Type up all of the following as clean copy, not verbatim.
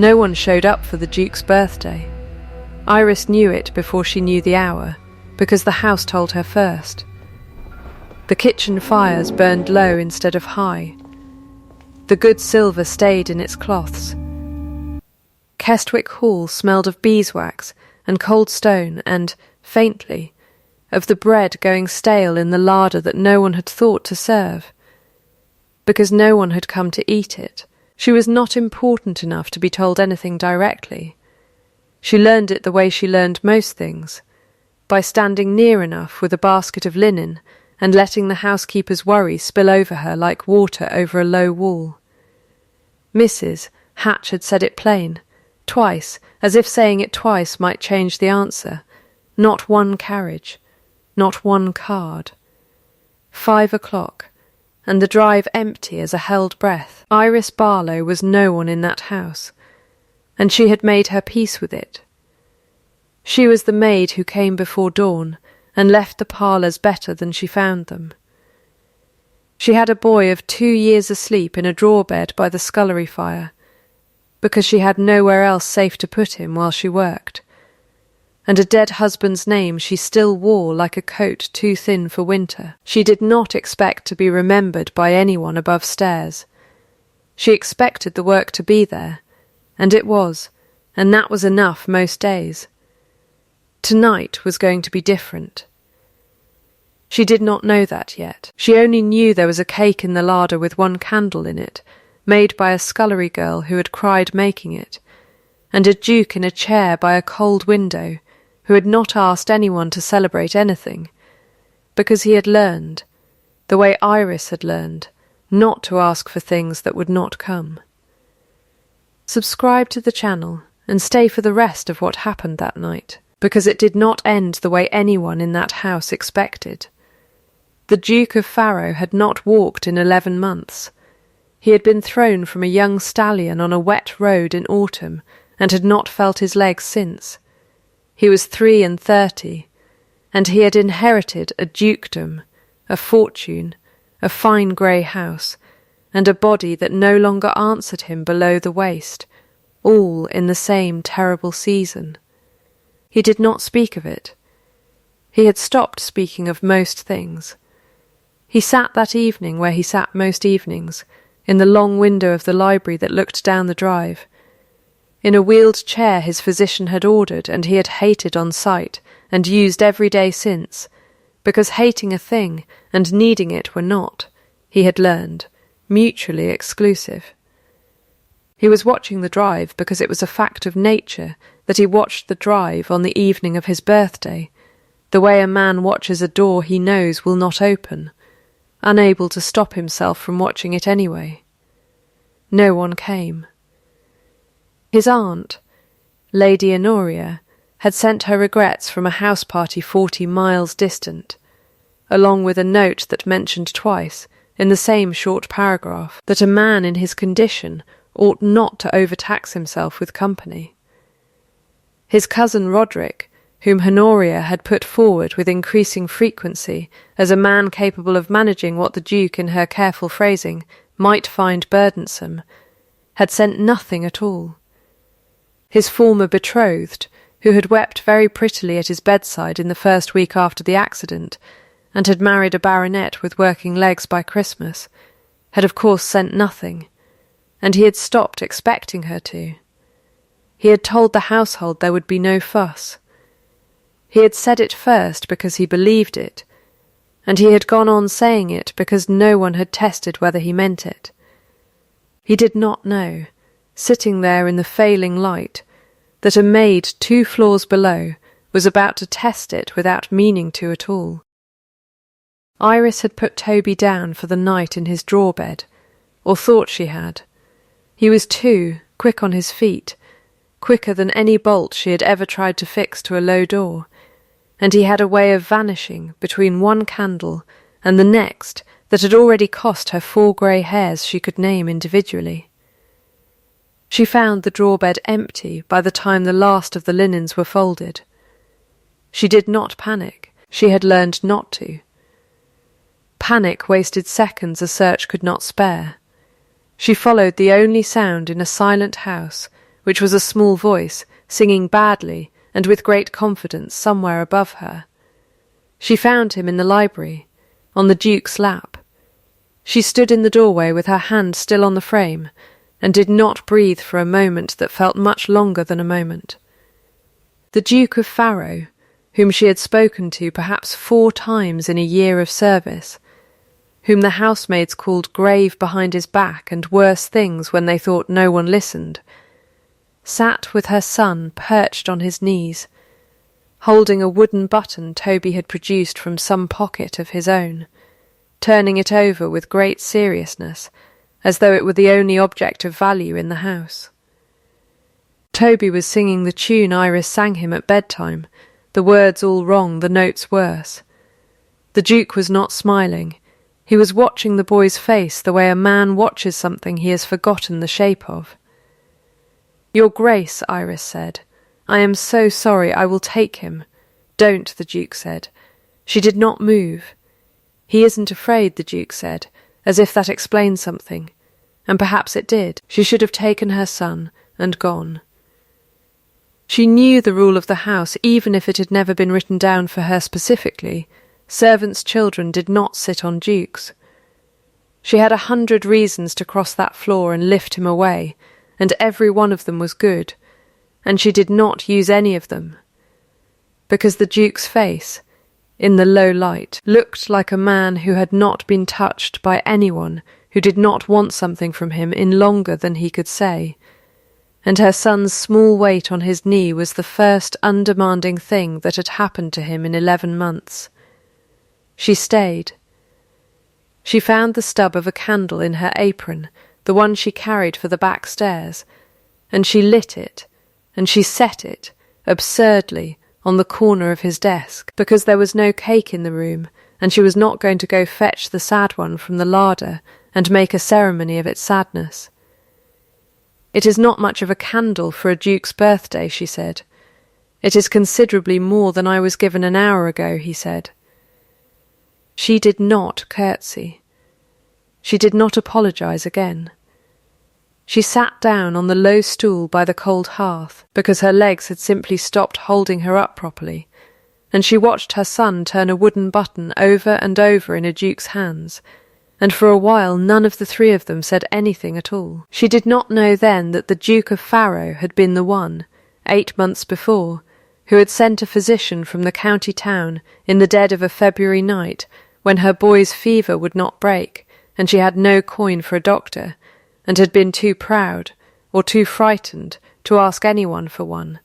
No one showed up for the Duke's birthday. Iris knew it before she knew the hour, because the house told her first. The kitchen fires burned low instead of high. The good silver stayed in its cloths. Kestwick Hall smelled of beeswax and cold stone and, faintly, of the bread going stale in the larder that no one had thought to serve. Because no one had come to eat it, she was not important enough to be told anything directly. She learned it the way she learned most things, by standing near enough with a basket of linen and letting the housekeeper's worry spill over her like water over a low wall. Mrs. Hatch had said it plain, twice, as if saying it twice might change the answer. Not one carriage, not one card. 5 o'clock, and the drive empty as a held breath. Iris Barlow was no one in that house, and she had made her peace with it. She was the maid who came before dawn and left the parlours better than she found them. She had a boy of 2 years asleep in a drawer bed by the scullery fire, because she had nowhere else safe to put him while she worked, and a dead husband's name she still wore like a coat too thin for winter. She did not expect to be remembered by anyone above stairs. She expected the work to be there, and it was, and that was enough most days. Tonight was going to be different. She did not know that yet. She only knew there was a cake in the larder with 1 candle in it, made by a scullery girl who had cried making it, and a duke in a chair by a cold window who had not asked anyone to celebrate anything, because he had learned, the way Iris had learned, not to ask for things that would not come. Subscribe to the channel and stay for the rest of what happened that night, because it did not end the way anyone in that house expected. The Duke of Farrow had not walked in 11 months. He had been thrown from a young stallion on a wet road in autumn and had not felt his legs since. He was 33, and he had inherited a dukedom, a fortune, a fine grey house, and a body that no longer answered him below the waist, all in the same terrible season. He did not speak of it. He had stopped speaking of most things. He sat that evening where he sat most evenings, in the long window of the library that looked down the drive. In a wheeled chair his physician had ordered and he had hated on sight and used every day since, because hating a thing and needing it were not, he had learned, mutually exclusive. He was watching the drive because it was a fact of nature that he watched the drive on the evening of his birthday, the way a man watches a door he knows will not open, unable to stop himself from watching it anyway. No one came. His aunt, Lady Honoria, had sent her regrets from a house party 40 miles distant, along with a note that mentioned twice, in the same short paragraph, that a man in his condition ought not to overtax himself with company. His cousin Roderick, whom Honoria had put forward with increasing frequency as a man capable of managing what the Duke, in her careful phrasing, might find burdensome, had sent nothing at all. His former betrothed, who had wept very prettily at his bedside in the first week after the accident, and had married a baronet with working legs by Christmas, had of course sent nothing, and he had stopped expecting her to. He had told the household there would be no fuss. He had said it first because he believed it, and he had gone on saying it because no one had tested whether he meant it. He did not know, sitting there in the failing light, that a maid 2 floors below was about to test it without meaning to at all. Iris had put Toby down for the night in his drawer bed, or thought she had. He was quick on his feet, quicker than any bolt she had ever tried to fix to a low door, and he had a way of vanishing between one candle and the next that had already cost her 4 grey hairs she could name individually. She found the drawer bed empty by the time the last of the linens were folded. She did not panic. She had learned not to. Panic wasted seconds a search could not spare. She followed the only sound in a silent house which was a small voice, singing badly and with great confidence somewhere above her. She found him in the library, on the Duke's lap. She stood in the doorway with her hand still on the frame, and did not breathe for a moment that felt much longer than a moment. The Duke of Farrow, whom she had spoken to perhaps 4 times in a year of service, whom the housemaids called grave behind his back and worse things when they thought no one listened, sat with her son perched on his knees, holding a wooden button Toby had produced from some pocket of his own, turning it over with great seriousness, as though it were the only object of value in the house. Toby was singing the tune Iris sang him at bedtime, the words all wrong, the notes worse. The Duke was not smiling. He was watching the boy's face the way a man watches something he has forgotten the shape of. "Your Grace," Iris said, "I am so sorry, I will take him." "Don't," the Duke said. She did not move. "He isn't afraid," the Duke said, as if that explained something. And perhaps it did. She should have taken her son and gone. She knew the rule of the house, even if it had never been written down for her specifically. Servants' children did not sit on dukes. She had 100 reasons to cross that floor and lift him away, and every one of them was good, and she did not use any of them. Because the Duke's face, in the low light, looked like a man who had not been touched by anyone who did not want something from him in longer than he could say, and her son's small weight on his knee was the first undemanding thing that had happened to him in 11 months. She stayed. She found the stub of a candle in her apron, the one she carried for the back stairs, and she lit it, and she set it, absurdly, on the corner of his desk, because there was no cake in the room, and she was not going to go fetch the sad one from the larder and make a ceremony of its sadness. "It is not much of a candle for a duke's birthday," she said. "It is considerably more than I was given an hour ago," he said. She did not curtsy. She did not apologize again. She sat down on the low stool by the cold hearth, because her legs had simply stopped holding her up properly, and she watched her son turn a wooden button over and over in a duke's hands, and for a while none of the 3 of them said anything at all. She did not know then that the Duke of Farrow had been the one, 8 months before, who had sent a physician from the county town in the dead of a February night when her boy's fever would not break and she had no coin for a doctor, and had been too proud or too frightened to ask anyone for one.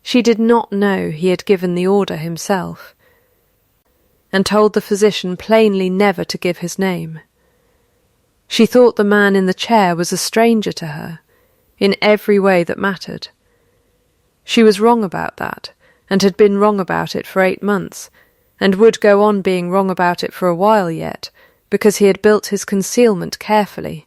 She did not know he had given the order himself, and told the physician plainly never to give his name. She thought the man in the chair was a stranger to her, in every way that mattered. She was wrong about that, and had been wrong about it for 8 months, and would go on being wrong about it for a while yet, because he had built his concealment carefully,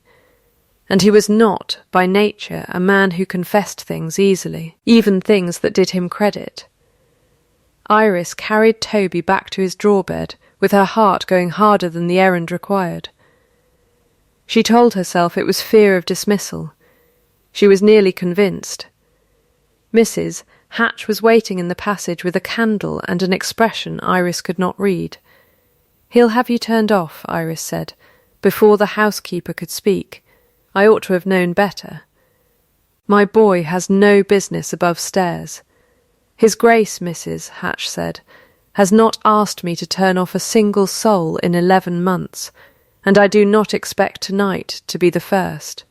and he was not, by nature, a man who confessed things easily, even things that did him credit. Iris carried Toby back to his draw-bed, with her heart going harder than the errand required. She told herself it was fear of dismissal. She was nearly convinced. Mrs. Hatch was waiting in the passage with a candle and an expression Iris could not read. "He'll have you turned off," Iris said, before the housekeeper could speak. "I ought to have known better. My boy has no business above stairs. His Grace," Mrs. Hatch said, "has not asked me to turn off a single soul in 11 months, and I do not expect tonight to be the first."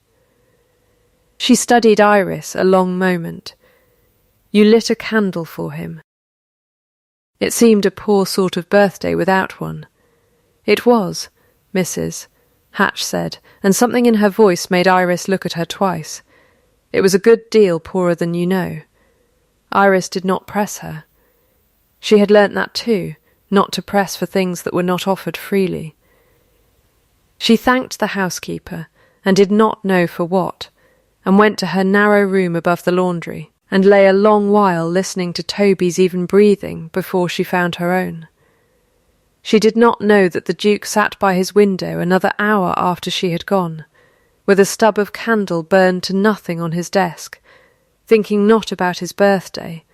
She studied Iris a long moment. "You lit a candle for him." It seemed a poor sort of birthday without one. "It was," Mrs. Hatch said, and something in her voice made Iris look at her twice. "It was a good deal poorer than you know." Iris did not press her. She had learnt that too, not to press for things that were not offered freely. She thanked the housekeeper, and did not know for what, and went to her narrow room above the laundry, and lay a long while listening to Toby's even breathing before she found her own. She did not know that the Duke sat by his window another hour after she had gone, with a stub of candle burned to nothing on his desk, thinking not about his birthday,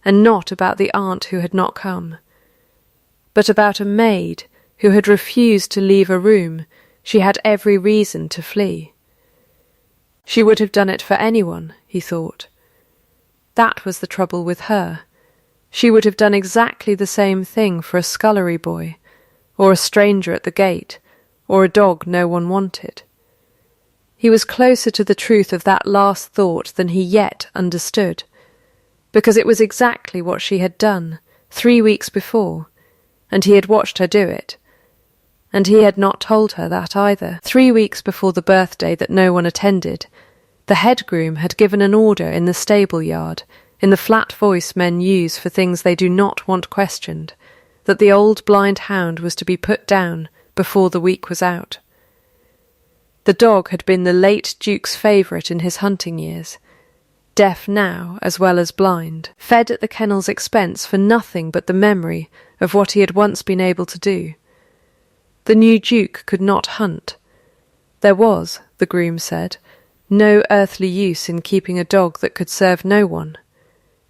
and not about the aunt who had not come, but about a maid who had refused to leave a room she had every reason to flee. She would have done it for anyone, he thought. That was the trouble with her. She would have done exactly the same thing for a scullery boy, or a stranger at the gate, or a dog no one wanted. He was closer to the truth of that last thought than he yet understood, because it was exactly what she had done 3 weeks before, and he had watched her do it. And he had not told her that either. 3 weeks before the birthday that no one attended, the head groom had given an order in the stable yard, in the flat voice men use for things they do not want questioned, that the old blind hound was to be put down before the week was out. The dog had been the late Duke's favourite in his hunting years, deaf now as well as blind, fed at the kennel's expense for nothing but the memory of what he had once been able to do. The new Duke could not hunt. There was, the groom said, no earthly use in keeping a dog that could serve no one.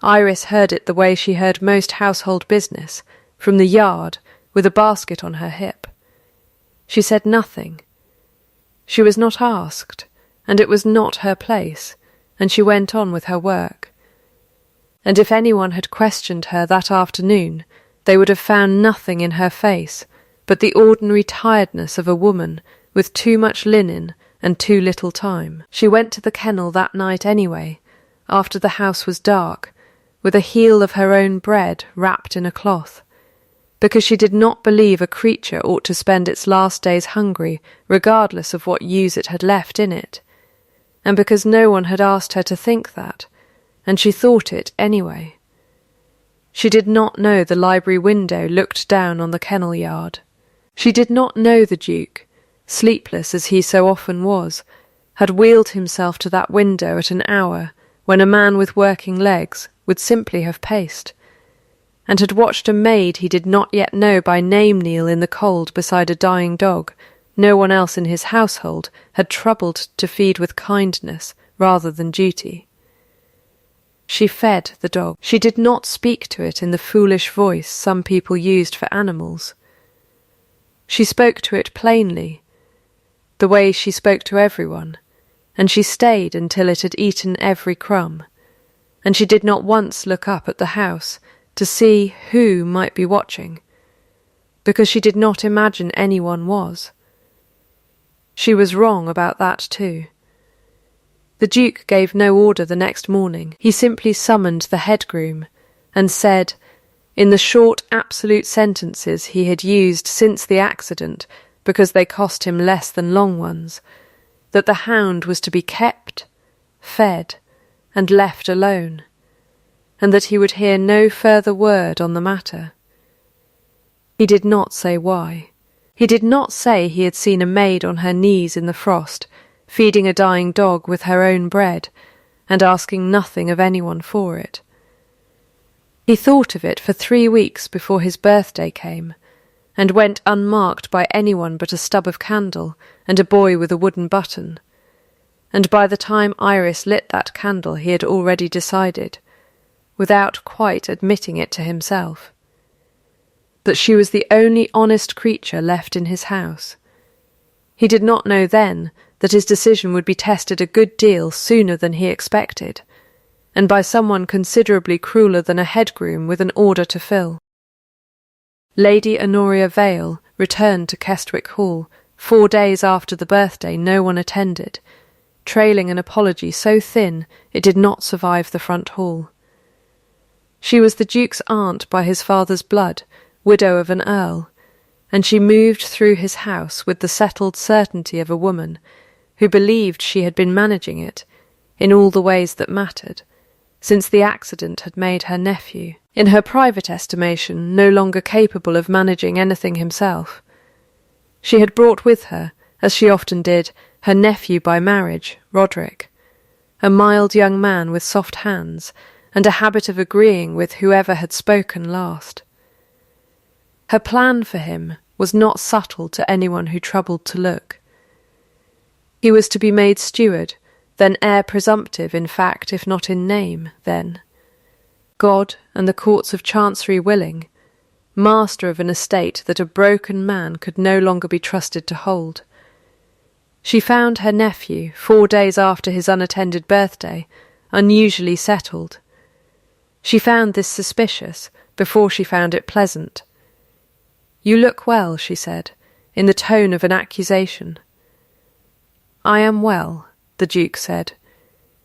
Iris heard it the way she heard most household business, from the yard, with a basket on her hip. She said nothing. She was not asked, and it was not her place, and she went on with her work. And if anyone had questioned her that afternoon, they would have found nothing in her face but the ordinary tiredness of a woman with too much linen and too little time. She went to the kennel that night anyway, after the house was dark, with a heel of her own bread wrapped in a cloth, because she did not believe a creature ought to spend its last days hungry, regardless of what use it had left in it, and because no one had asked her to think that, and she thought it anyway. She did not know the library window looked down on the kennel yard. She did not know the Duke, sleepless as he so often was, had wheeled himself to that window at an hour when a man with working legs would simply have paced, and had watched a maid he did not yet know by name kneel in the cold beside a dying dog no one else in his household had troubled to feed with kindness rather than duty. She fed the dog. She did not speak to it in the foolish voice some people used for animals. She spoke to it plainly, the way she spoke to everyone, and she stayed until it had eaten every crumb, and she did not once look up at the house to see who might be watching, because she did not imagine anyone was. She was wrong about that too. The Duke gave no order the next morning. He simply summoned the head groom and said, in the short absolute sentences he had used since the accident because they cost him less than long ones, that the hound was to be kept, fed, and left alone, and that he would hear no further word on the matter. He did not say why. He did not say he had seen a maid on her knees in the frost, feeding a dying dog with her own bread, and asking nothing of anyone for it. He thought of it for 3 weeks before his birthday came, and went unmarked by anyone but a stub of candle and a boy with a wooden button, and by the time Iris lit that candle he had already decided, without quite admitting it to himself, that she was the only honest creature left in his house. He did not know then that his decision would be tested a good deal sooner than he expected, and by someone considerably crueler than a head groom with an order to fill. Lady Honoria Vale returned to Kestwick Hall 4 days after the birthday no one attended, trailing an apology so thin it did not survive the front hall. She was the Duke's aunt by his father's blood, widow of an earl, and she moved through his house with the settled certainty of a woman who believed she had been managing it, in all the ways that mattered, since the accident had made her nephew, in her private estimation, no longer capable of managing anything himself. She had brought with her, as she often did, her nephew by marriage, Roderick, a mild young man with soft hands, and a habit of agreeing with whoever had spoken last. Her plan for him was not subtle to anyone who troubled to look. He was to be made steward, then heir presumptive in fact if not in name, then. God and the courts of chancery willing, master of an estate that a broken man could no longer be trusted to hold. She found her nephew, 4 days after his unattended birthday, unusually settled. She found this suspicious before she found it pleasant. "You look well," she said, in the tone of an accusation. "I am well," the Duke said.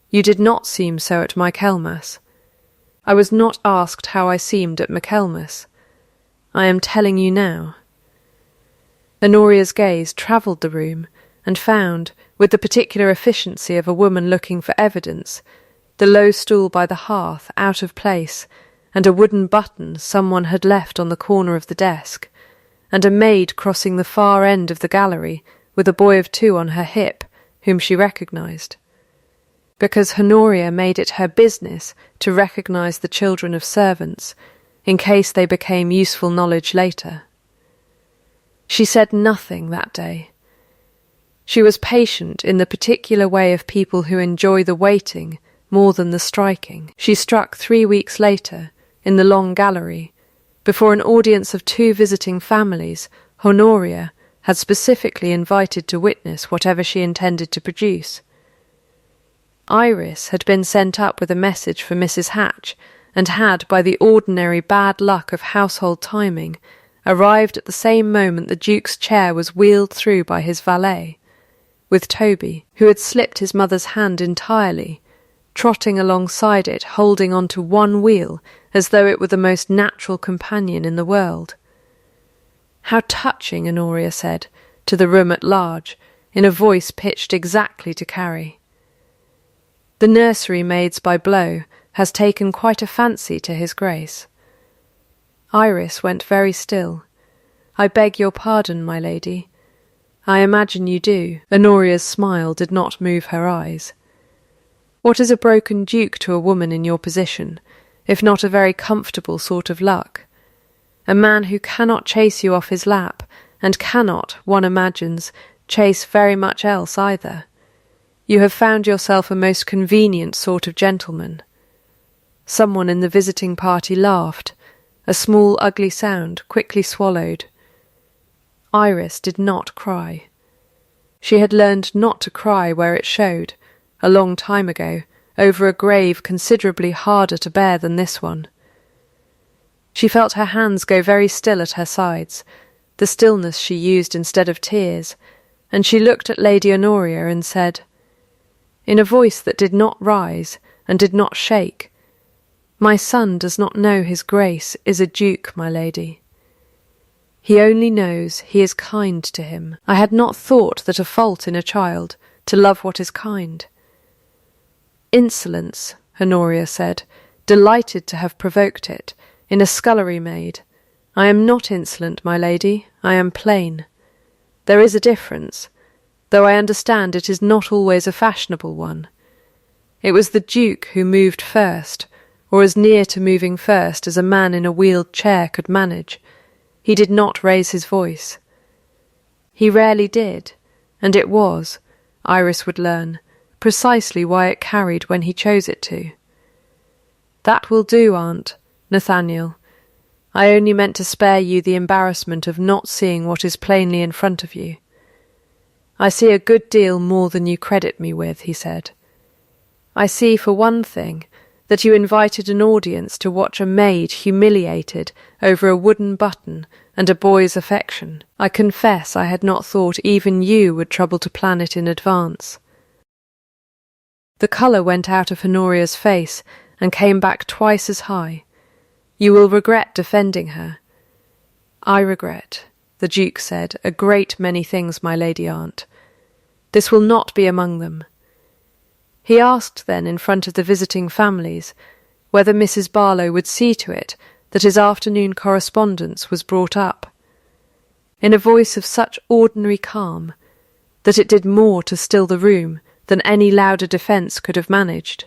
"You did not seem so at Michaelmas. I was not asked how I seemed at Michaelmas. I am telling you now." Honoria's gaze travelled the room and found, with the particular efficiency of a woman looking for evidence, the low stool by the hearth out of place, and a wooden button someone had left on the corner of the desk, and a maid crossing the far end of the gallery with a boy of 2 on her hip, whom she recognised. Because Honoria made it her business to recognise the children of servants, in case they became useful knowledge later. She said nothing that day. She was patient in the particular way of people who enjoy the waiting more than the striking. She struck 3 weeks later, in the long gallery, before an audience of 2 visiting families Honoria had specifically invited to witness whatever she intended to produce. Iris had been sent up with a message for Mrs. Hatch, and had, by the ordinary bad luck of household timing, arrived at the same moment the Duke's chair was wheeled through by his valet, with Toby, who had slipped his mother's hand entirely, trotting alongside it, holding on to one wheel as though it were the most natural companion in the world. "How touching," Honoria said, to the room at large, in a voice pitched exactly to Carrie. "The nursery maid's by Blow has taken quite a fancy to his grace." Iris went very still. "I beg your pardon, my lady." "I imagine you do." Honoria's smile did not move her eyes. "What is a broken duke to a woman in your position, if not a very comfortable sort of luck? A man who cannot chase you off his lap, and cannot, one imagines, chase very much else either. You have found yourself a most convenient sort of gentleman." Someone in the visiting party laughed, a small ugly sound quickly swallowed. Iris did not cry. She had learned not to cry where it showed, a long time ago, over a grave considerably harder to bear than this one. She felt her hands go very still at her sides, the stillness she used instead of tears, and she looked at Lady Honoria and said, in a voice that did not rise and did not shake, "My son does not know his grace is a duke, my lady. He only knows he is kind to him. I had not thought that a fault in a child to love what is kind." "Insolence," Honoria said, delighted to have provoked it, in a scullery maid. "I am not insolent, my lady, I am plain. There is a difference, though I understand it is not always a fashionable one. It was the Duke who moved first, or as near to moving first as a man in a wheeled chair could manage. He did not raise his voice. He rarely did, and it was, Iris would learn, precisely why it carried when he chose it to. "That will do, Aunt, Nathaniel. I only meant to spare you the embarrassment of not seeing what is plainly in front of you. I see a good deal more than you credit me with," he said. "I see, for one thing, that you invited an audience to watch a maid humiliated over a wooden button and a boy's affection. I confess I had not thought even you would trouble to plan it in advance." The colour went out of Honoria's face and came back twice as high. "You will regret defending her." "I regret," the Duke said, "a great many things, my lady aunt. This will not be among them." He asked then, in front of the visiting families, whether Mrs. Barlow would see to it that his afternoon correspondence was brought up, in a voice of such ordinary calm that it did more to still the room than any louder defence could have managed.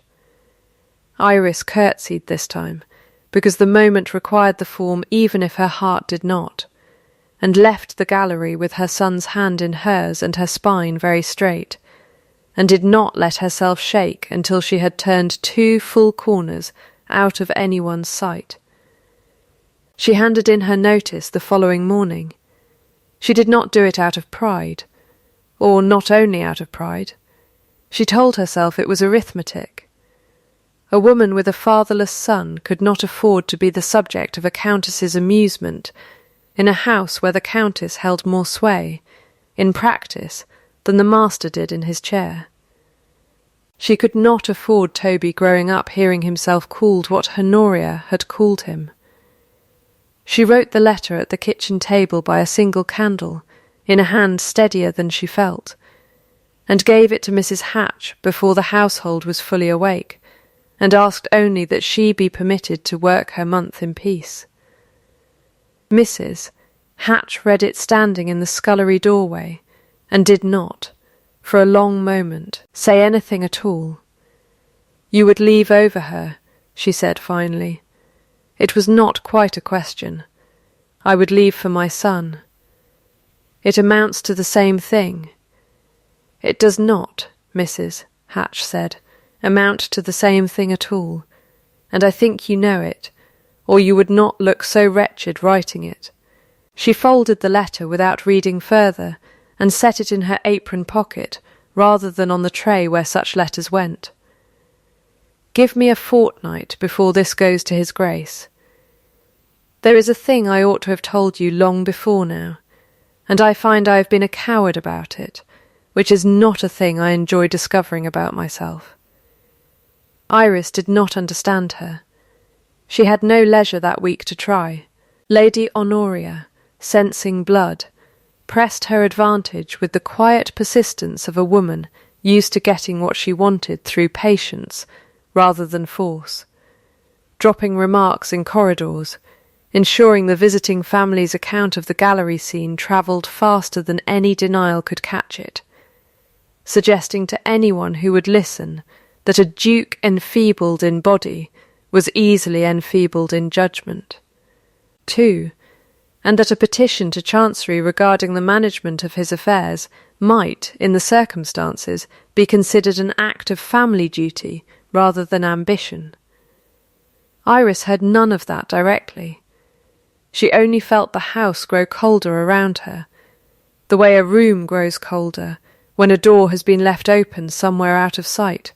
Iris curtsied this time, because the moment required the form even if her heart did not, and left the gallery with her son's hand in hers and her spine very straight, and did not let herself shake until she had turned 2 full corners out of anyone's sight. She handed in her notice the following morning. She did not do it out of pride, or not only out of pride. She told herself it was arithmetic. A woman with a fatherless son could not afford to be the subject of a countess's amusement in a house where the countess held more sway, in practice, than the master did in his chair. She could not afford Toby growing up hearing himself called what Honoria had called him. She wrote the letter at the kitchen table by a single candle, in a hand steadier than she felt, and gave it to Mrs. Hatch before the household was fully awake, and asked only that she be permitted to work her month in peace. Mrs. Hatch read it standing in the scullery doorway, and did not, for a long moment, say anything at all. "You would leave over her," she said finally. "It was not quite a question. I would leave for my son. It amounts to the same thing." "It does not," Mrs. Hatch said, "amount to the same thing at all, and I think you know it, or you would not look so wretched writing it." She folded the letter without reading further, and set it in her apron pocket, rather than on the tray where such letters went. "Give me a fortnight before this goes to his Grace. There is a thing I ought to have told you long before now, and I find I have been a coward about it, which is not a thing I enjoy discovering about myself." Iris did not understand her. She had no leisure that week to try. Lady Honoria, sensing blood, pressed her advantage with the quiet persistence of a woman used to getting what she wanted through patience rather than force, dropping remarks in corridors, ensuring the visiting family's account of the gallery scene travelled faster than any denial could catch it, suggesting to anyone who would listen that a duke enfeebled in body was easily enfeebled in judgment. 2. And that a petition to Chancery regarding the management of his affairs might, in the circumstances, be considered an act of family duty rather than ambition. Iris heard none of that directly. She only felt the house grow colder around her, the way a room grows colder when a door has been left open somewhere out of sight,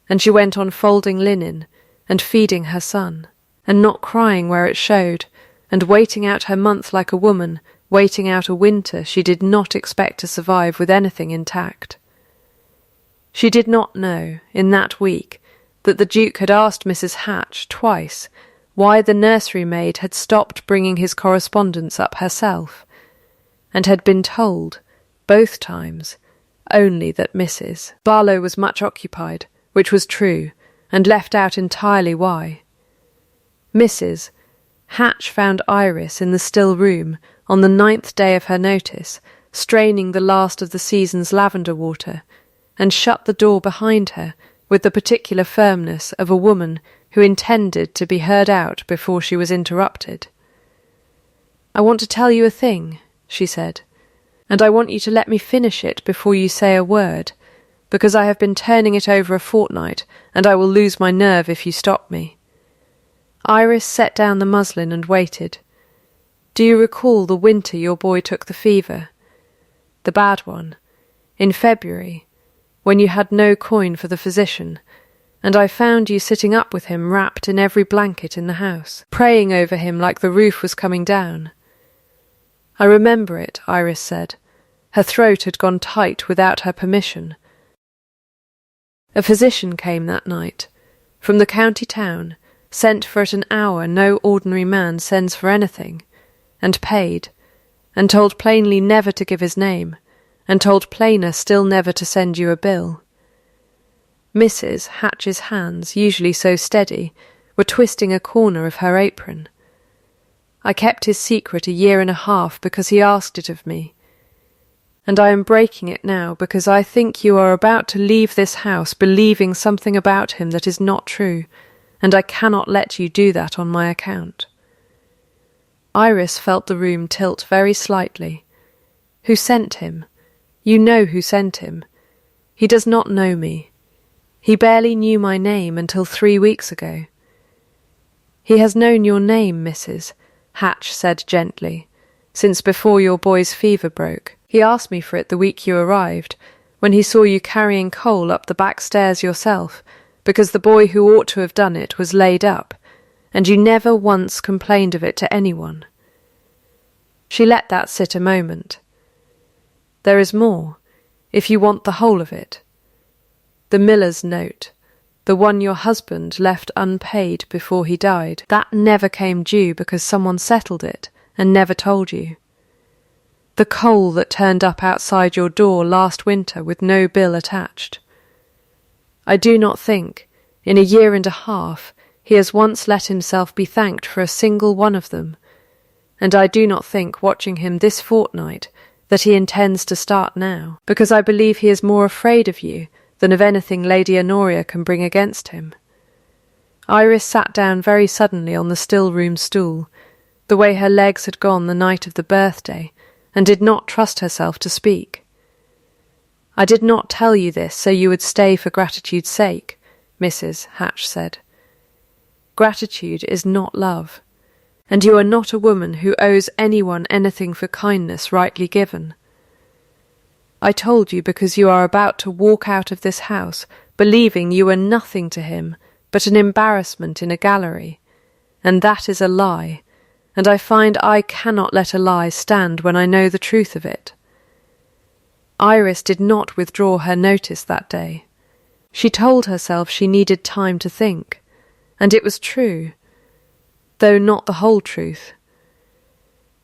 and she went on folding linen and feeding her son, and not crying where it showed, and waiting out her month like a woman waiting out a winter she did not expect to survive with anything intact. She did not know, in that week, that the Duke had asked Mrs. Hatch twice why the nursery maid had stopped bringing his correspondence up herself, and had been told, both times, only that Mrs. Barlow was much occupied, which was true, and left out entirely why. Mrs. Hatch found Iris in the still room on the 9th day of her notice, straining the last of the season's lavender water, and shut the door behind her with the particular firmness of a woman who intended to be heard out before she was interrupted. "I want to tell you a thing," she said, "and I want you to let me finish it before you say a word, because I have been turning it over a fortnight, and I will lose my nerve if you stop me." Iris set down the muslin and waited. "Do you recall the winter your boy took the fever? The bad one, in February, when you had no coin for the physician, and I found you sitting up with him wrapped in every blanket in the house, praying over him like the roof was coming down?" "I remember it," Iris said. Her throat had gone tight without her permission. "A physician came that night, from the county town, sent for at an hour no ordinary man sends for anything, and paid, and told plainly never to give his name, and told plainer still never to send you a bill." Mrs. Hatch's hands, usually so steady, were twisting a corner of her apron. "I kept his secret 1.5 years because he asked it of me, and I am breaking it now because I think you are about to leave this house believing something about him that is not true, and I cannot let you do that on my account." Iris felt the room tilt very slightly. "Who sent him? You know who sent him. He does not know me. He barely knew my name until 3 weeks ago. He has known your name, Mrs., Hatch said gently, since before your boy's fever broke. He asked me for it the week you arrived, when he saw you carrying coal up the back stairs yourself, because the boy who ought to have done it was laid up, and you never once complained of it to anyone. She let that sit a moment. There is more, if you want the whole of it. The miller's note, the one your husband left unpaid before he died, that never came due because someone settled it and never told you. The coal that turned up outside your door last winter with no bill attached. I do not think, in 1.5 years, he has once let himself be thanked for a single one of them, and I do not think, watching him this fortnight, that he intends to start now, because I believe he is more afraid of you than of anything Lady Honoria can bring against him. Iris sat down very suddenly on the still-room stool, the way her legs had gone the night of the birthday, and did not trust herself to speak. I did not tell you this so you would stay for gratitude's sake, Mrs. Hatch said. Gratitude is not love, and you are not a woman who owes anyone anything for kindness rightly given. I told you because you are about to walk out of this house, believing you are nothing to him but an embarrassment in a gallery, and that is a lie, and I find I cannot let a lie stand when I know the truth of it. Iris did not withdraw her notice that day. She told herself she needed time to think, and it was true, though not the whole truth.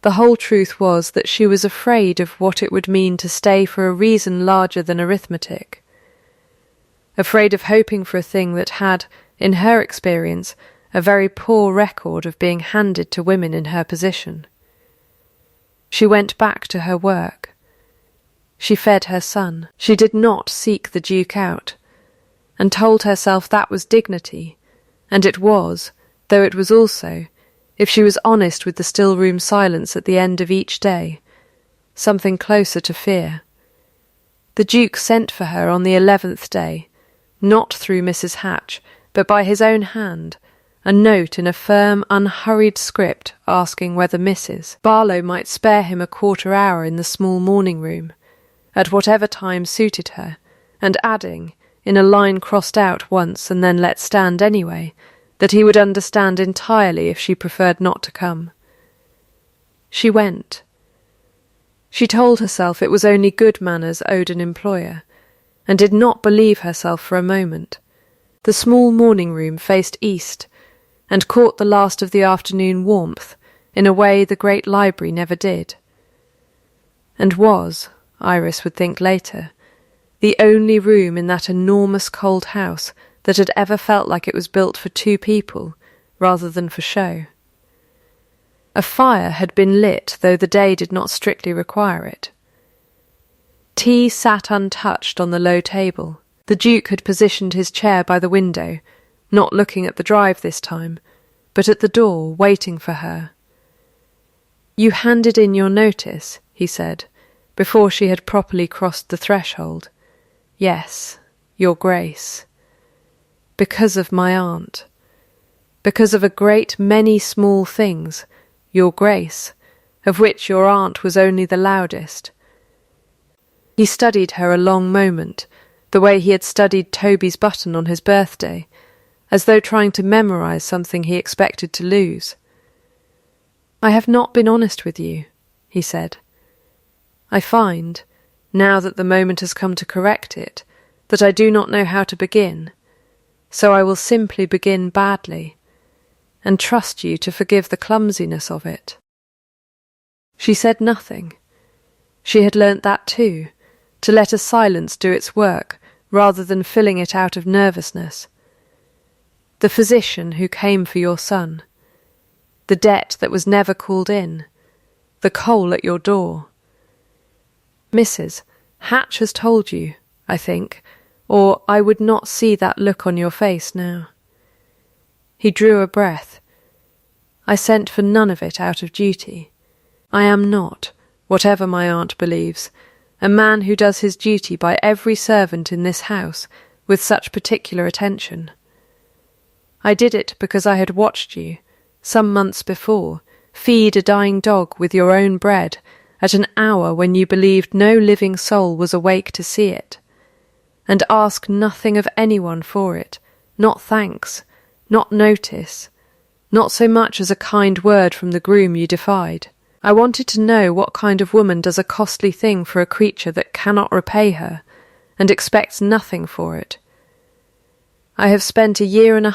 The whole truth was that she was afraid of what it would mean to stay for a reason larger than arithmetic, afraid of hoping for a thing that had, in her experience, a very poor record of being handed to women in her position. She went back to her work. She fed her son. She did not seek the Duke out, and told herself that was dignity, and it was, though it was also, if she was honest with the still-room silence at the end of each day, something closer to fear. The Duke sent for her on the 11th day, not through Mrs. Hatch, but by his own hand, a note in a firm, unhurried script asking whether Mrs. Barlow might spare him a quarter-hour in the small morning-room, at whatever time suited her, and adding, in a line crossed out once and then let stand anyway, that he would understand entirely if she preferred not to come. She went. She told herself it was only good manners owed an employer, and did not believe herself for a moment. The small morning-room faced east, and caught the last of the afternoon warmth in a way the great library never did, and was, Iris would think later, the only room in that enormous cold house that had ever felt like it was built for 2 people rather than for show. A fire had been lit, though the day did not strictly require it. Tea sat untouched on the low table. The Duke had positioned his chair by the window, not looking at the drive this time, but at the door, waiting for her. "You handed in your notice," he said, before she had properly crossed the threshold. "Yes, Your Grace. Because of my aunt. Because of a great many small things, Your Grace, of which your aunt was only the loudest." He studied her a long moment, the way he had studied Toby's button on his birthday, as though trying to memorize something he expected to lose. "I have not been honest with you," he said. "I find, now that the moment has come to correct it, that I do not know how to begin, so I will simply begin badly, and trust you to forgive the clumsiness of it." She said nothing. She had learnt that too, to let a silence do its work rather than filling it out of nervousness. The physician who came for your son, the debt that was never called in, the coal at your door. "Mrs. Hatch has told you, I think, or I would not see that look on your face now." He drew a breath. "I sent for none of it out of duty. I am not, whatever my aunt believes, a man who does his duty by every servant in this house with such particular attention. I did it because I had watched you, some months before, feed a dying dog with your own bread at an hour when you believed no living soul was awake to see it, and ask nothing of anyone for it, not thanks, not notice, not so much as a kind word from the groom you defied. I wanted to know what kind of woman does a costly thing for a creature that cannot repay her, and expects nothing for it. I have spent 1.5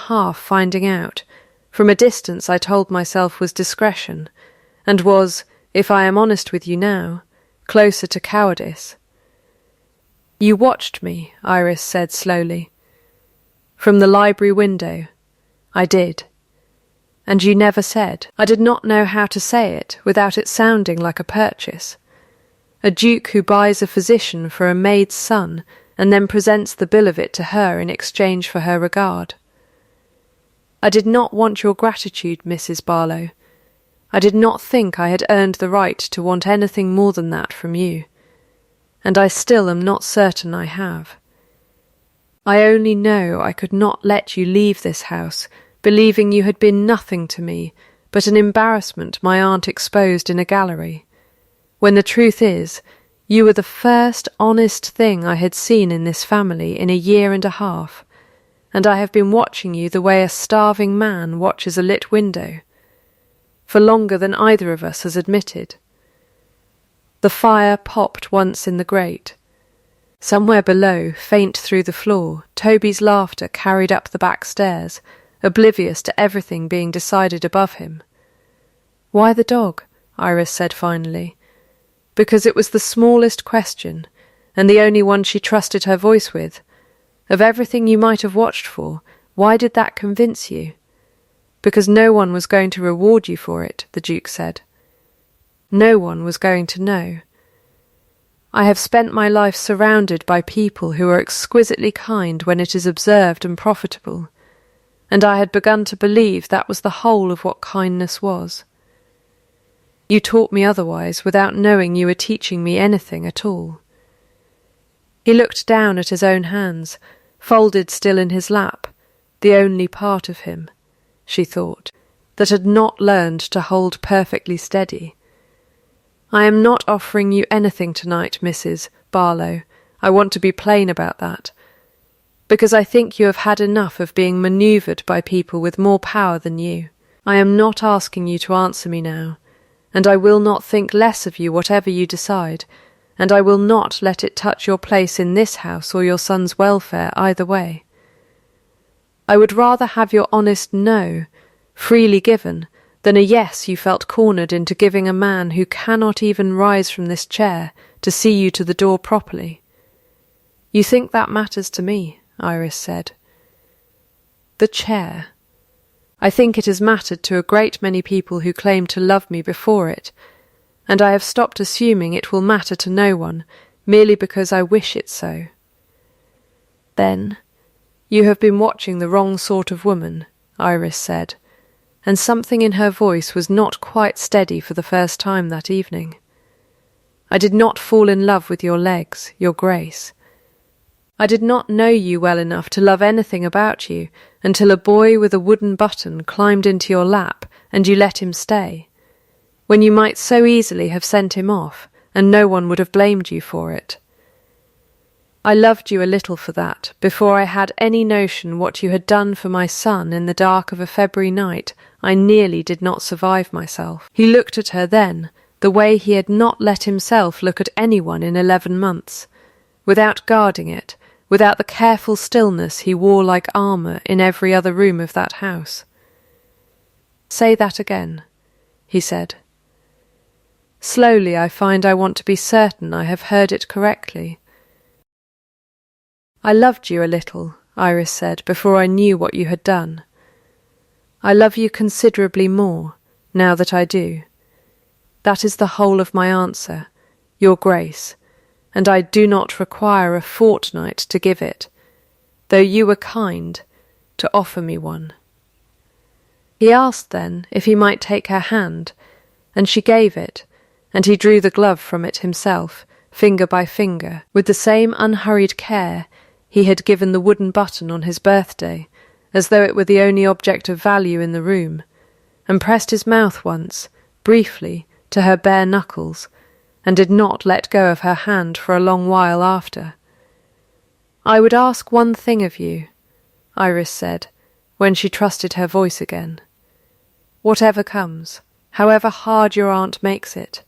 years finding out. From a distance I told myself was discretion, and was, if I am honest with you now, closer to cowardice. You watched me, Iris said slowly. From the library window. I did. And you never said. I did not know how to say it without it sounding like a purchase. A duke who buys a physician for a maid's son and then presents the bill of it to her in exchange for her regard. I did not want your gratitude, Mrs. Barlow. I did not think I had earned the right to want anything more than that from you, and I still am not certain I have. I only know I could not let you leave this house, believing you had been nothing to me but an embarrassment my aunt exposed in a gallery, when the truth is, you were the first honest thing I had seen in this family in 1.5 years, and I have been watching you the way a starving man watches a lit window, for longer than either of us has admitted. The fire popped once in the grate. Somewhere below, faint through the floor, Toby's laughter carried up the back stairs, oblivious to everything being decided above him. "Why the dog?" Iris said finally. Because it was the smallest question, and the only one she trusted her voice with. Of everything you might have watched for, why did that convince you? Because no one was going to reward you for it, the Duke said. No one was going to know. I have spent my life surrounded by people who are exquisitely kind when it is observed and profitable, and I had begun to believe that was the whole of what kindness was. You taught me otherwise without knowing you were teaching me anything at all. He looked down at his own hands, folded still in his lap, the only part of him, she thought, that had not learned to hold perfectly steady. I am not offering you anything tonight, Mrs. Barlow. I want to be plain about that, because I think you have had enough of being manoeuvred by people with more power than you. I am not asking you to answer me now, and I will not think less of you whatever you decide, and I will not let it touch your place in this house or your son's welfare either way. I would rather have your honest no, freely given, than a yes you felt cornered into giving a man who cannot even rise from this chair to see you to the door properly. You think that matters to me, Iris said. The chair. I think it has mattered to a great many people who claim to love me before it, and I have stopped assuming it will matter to no one, merely because I wish it so. Then, you have been watching the wrong sort of woman, Iris said, and something in her voice was not quite steady for the first time that evening. I did not fall in love with your legs, your grace. I did not know you well enough to love anything about you until a boy with a wooden button climbed into your lap and you let him stay, when you might so easily have sent him off, and no one would have blamed you for it. I loved you a little for that, before I had any notion what you had done for my son in the dark of a February night. I nearly did not survive myself. He looked at her then, the way he had not let himself look at anyone in 11 months, without guarding it, without the careful stillness he wore like armour in every other room of that house. "Say that again," he said. Slowly I find I want to be certain I have heard it correctly. I loved you a little, Iris said, before I knew what you had done. I love you considerably more, now that I do. That is the whole of my answer, your grace, and I do not require a fortnight to give it, though you were kind to offer me one. He asked then if he might take her hand, and she gave it, and he drew the glove from it himself, finger by finger, with the same unhurried care he had given the wooden button on his birthday, as though it were the only object of value in the room, and pressed his mouth once, briefly, to her bare knuckles, and did not let go of her hand for a long while after. "I would ask one thing of you," Iris said, when she trusted her voice again. "Whatever comes, however hard your aunt makes it,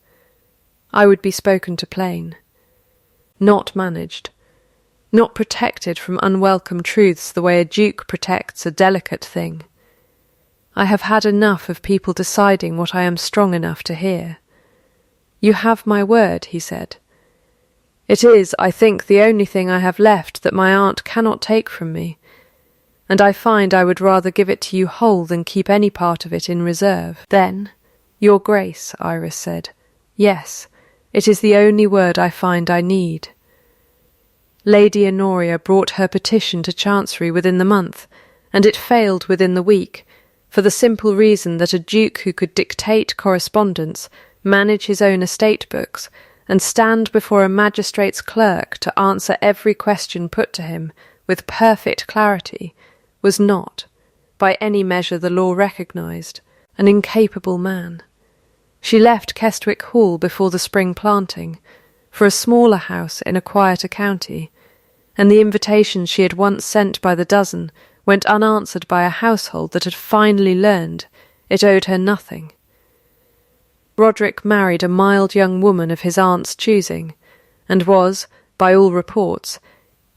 I would be spoken to plain. Not managed, not protected from unwelcome truths the way a duke protects a delicate thing. I have had enough of people deciding what I am strong enough to hear. You have my word," he said. "It is, I think, the only thing I have left that my aunt cannot take from me, and I find I would rather give it to you whole than keep any part of it in reserve." "Then, your grace," Iris said. "Yes, it is the only word I find I need." Lady Honoria brought her petition to Chancery within the month, and it failed within the week, for the simple reason that a duke who could dictate correspondence, manage his own estate books, and stand before a magistrate's clerk to answer every question put to him with perfect clarity, was not, by any measure the law recognised, an incapable man. She left Kestwick Hall before the spring planting, for a smaller house in a quieter county, and the invitations she had once sent by the dozen went unanswered by a household that had finally learned it owed her nothing. Roderick married a mild young woman of his aunt's choosing, and was, by all reports,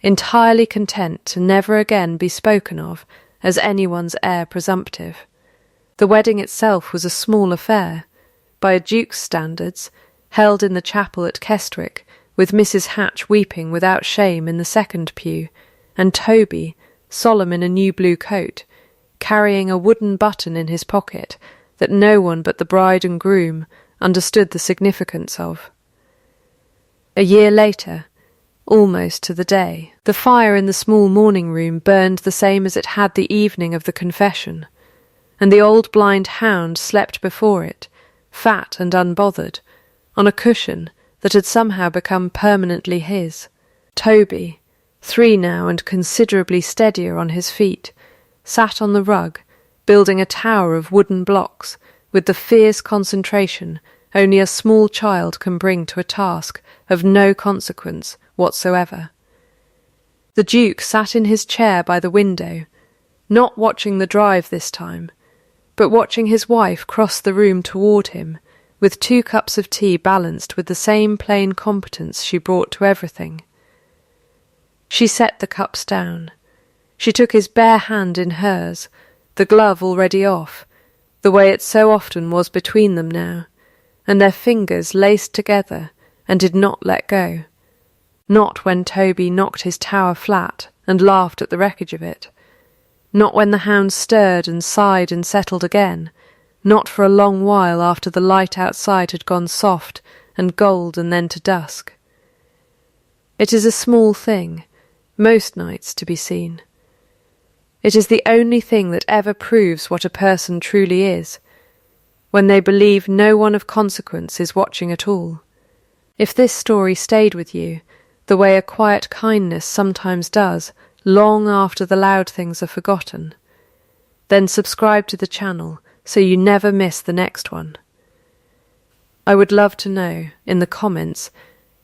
entirely content to never again be spoken of as anyone's heir presumptive. The wedding itself was a small affair, by a duke's standards, held in the chapel at Kestwick, with Mrs. Hatch weeping without shame in the second pew, and Toby, solemn in a new blue coat, carrying a wooden button in his pocket that no one but the bride and groom understood the significance of. A year later, almost to the day, the fire in the small morning room burned the same as it had the evening of the confession, and the old blind hound slept before it, fat and unbothered, on a cushion that had somehow become permanently his. Toby, 3 now and considerably steadier on his feet, sat on the rug, building a tower of wooden blocks, with the fierce concentration only a small child can bring to a task of no consequence whatsoever. The Duke sat in his chair by the window, not watching the drive this time, but watching his wife cross the room toward him, with 2 cups of tea balanced with the same plain competence she brought to everything. She set the cups down. She took his bare hand in hers, the glove already off, the way it so often was between them now, and their fingers laced together and did not let go. Not when Toby knocked his tower flat and laughed at the wreckage of it. Not when the hound stirred and sighed and settled again, not for a long while after the light outside had gone soft and gold and then to dusk. It is a small thing, most nights, to be seen. It is the only thing that ever proves what a person truly is, when they believe no one of consequence is watching at all. If this story stayed with you, the way a quiet kindness sometimes does, long after the loud things are forgotten, then subscribe to the channel so you never miss the next one. I would love to know, in the comments,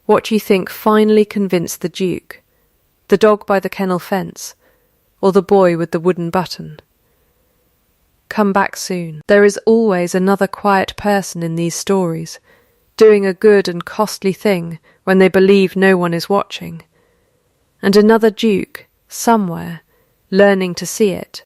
what you think finally convinced the Duke, the dog by the kennel fence, or the boy with the wooden button. Come back soon. There is always another quiet person in these stories, doing a good and costly thing when they believe no one is watching, and another Duke, somewhere, learning to see it